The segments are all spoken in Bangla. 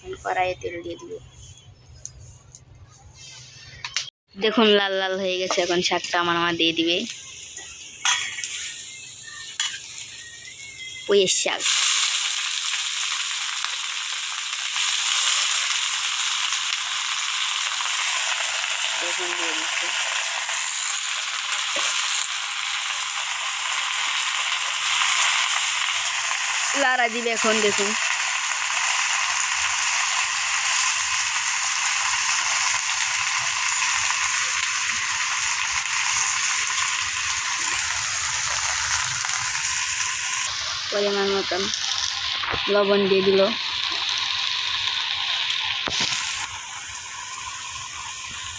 এখন কড়াইয়ে তেল দিয়ে দিব। দেখুন লাল লাল হয়ে গেছে, এখন শাকটা আমার মা দিয়ে দিবে। পুঁইয়ের শাক দেখুন দিয়ে দিচ্ছে। লাড়া দিবে এখন। দেখুন পরিমাণ মতন লবণ দিয়ে দিল।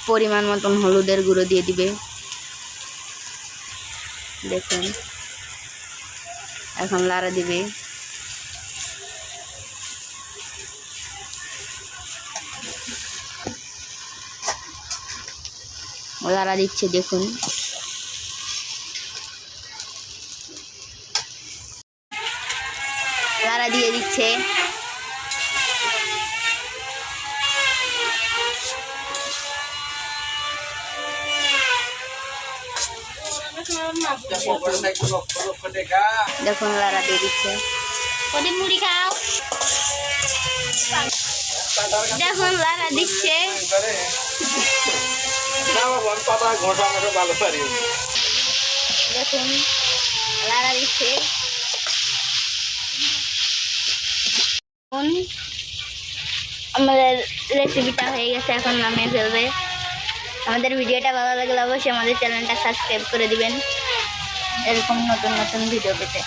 পরিমাণ মতন হলুদের গুঁড়ো দিয়ে দিবে। দেখুন এখন লাড়া দিবে। লাড়া দিচ্ছে দেখুন। লাড়া দিয়ে দিচ্ছে। দেখুন লাড়া দিয়ে দিচ্ছে। মুড়ি খাও। দেখুন লাড়া দিচ্ছে। দেখুন লাড়া দিচ্ছে। আমাদের রেসিপিটা হয়ে গেছে, এখন নামিয়ে ফেলবে। আমাদের ভিডিওটা ভালো লাগলে অবশ্যই আমাদের চ্যানেলটা সাবস্ক্রাইব করে দিবেন এরকম নতুন নতুন ভিডিও পেতে।